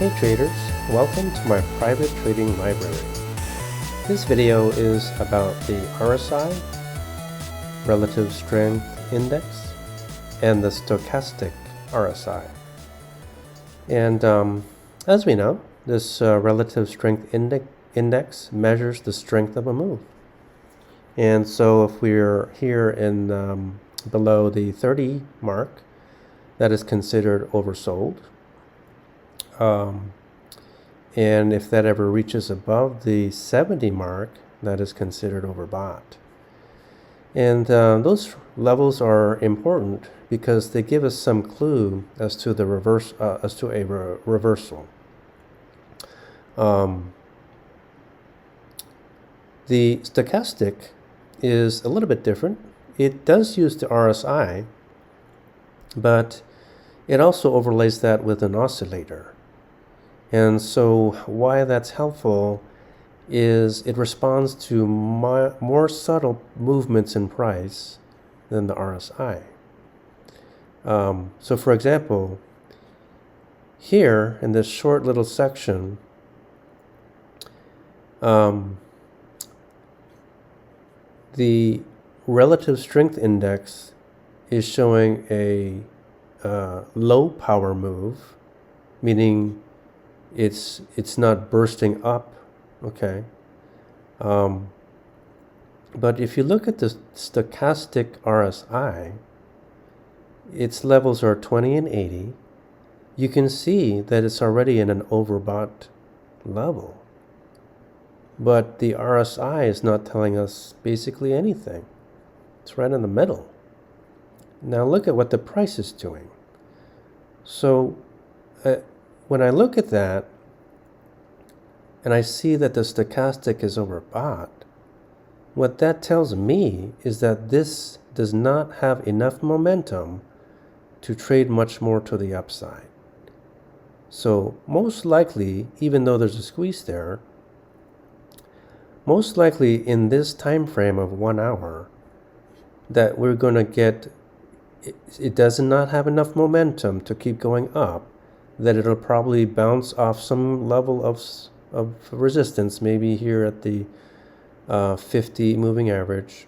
Hey traders, welcome to my private trading library. This video is about the RSI, Relative Strength Index, and the Stochastic RSI. And as we know, this Relative Strength Index measures the strength of a move. And so if we're here in below the 30 mark, that is considered oversold. And if that ever reaches above the 70 mark, that is considered overbought. And those levels are important because they give us some clue as to the reversal. The stochastic is a little bit different. It does use the RSI, but it also overlays that with an oscillator. And so why that's helpful is it responds to more subtle movements in price than the RSI. So for example, here in this short little section, the relative strength index is showing a low power move, meaning it's not bursting up, okay? But if you look at the stochastic RSI, its levels are 20 and 80. You can see that it's already in an overbought level. But the RSI is not telling us basically anything. It's right in the middle. Now look at what the price is doing. So when I look at that and I see that the stochastic is overbought, what that tells me is that this does not have enough momentum to trade much more to the upside. So most likely, even though there's a squeeze there, most likely in this time frame of 1 hour, that we're going to get, it does not have enough momentum to keep going up, that it'll probably bounce off some level of resistance, maybe here at the 50 moving average.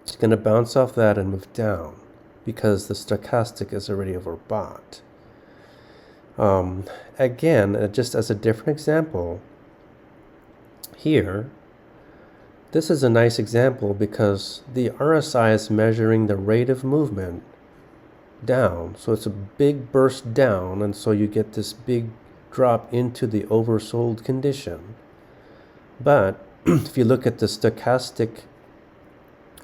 It's going to bounce off that and move down because the stochastic is already overbought. Again, just as a different example, here, this is a nice example because the RSI is measuring the rate of movement down. So it's a big burst down, and so you get this big drop into the oversold condition. But if you look at the stochastic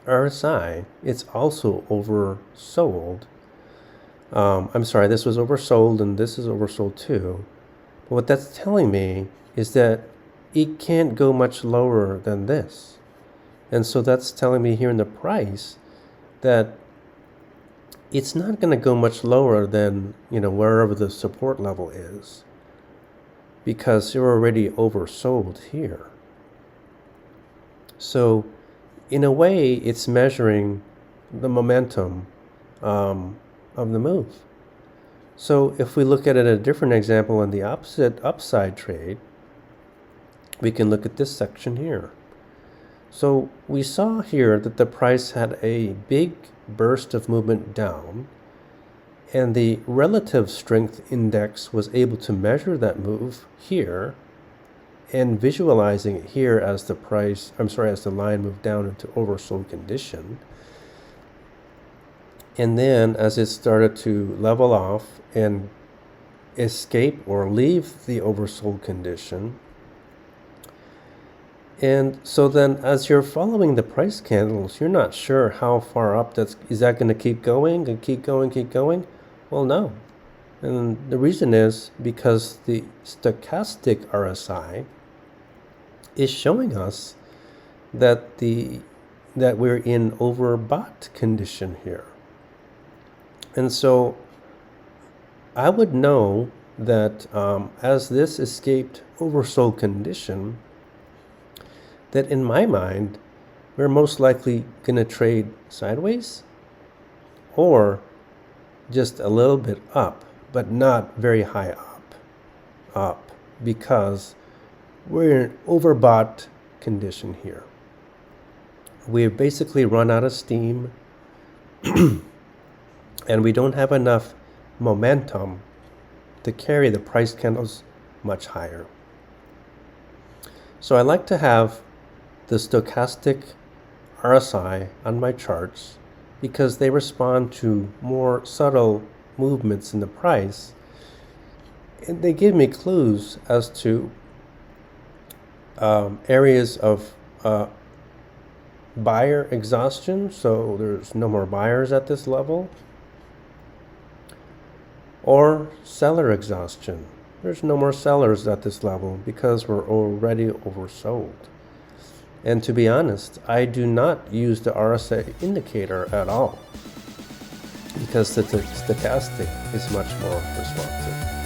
RSI, it's also oversold. I'm sorry, this was oversold and this is oversold too. But what that's telling me is that it can't go much lower than this. And so that's telling me here in the price that it's not going to go much lower than, wherever the support level is, because you're already oversold here. So in a way, it's measuring the momentum of the move. So if we look at it a different example in the opposite upside trade, we can look at this section here. So we saw here that the price had a big burst of movement down, and the relative strength index was able to measure that move here and visualizing it here as the line moved down into oversold condition. And then as it started to level off and escape or leave the oversold condition. And so then as you're following the price candles, you're not sure how far up is that going to keep going and keep going? Well, no. And the reason is because the stochastic RSI is showing us that we're in overbought condition here. And so I would know that as this escaped oversold condition, that in my mind, we're most likely going to trade sideways or just a little bit up, but not very high up. up because we're in overbought condition here. We've basically run out of steam and we don't have enough momentum to carry the price candles much higher. So I like to have the stochastic RSI on my charts because they respond to more subtle movements in the price, and they give me clues as to areas of buyer exhaustion, so there's no more buyers at this level, or seller exhaustion. There's no more sellers at this level because we're already oversold. And to be honest, I do not use the RSI indicator at all because the stochastic is much more responsive.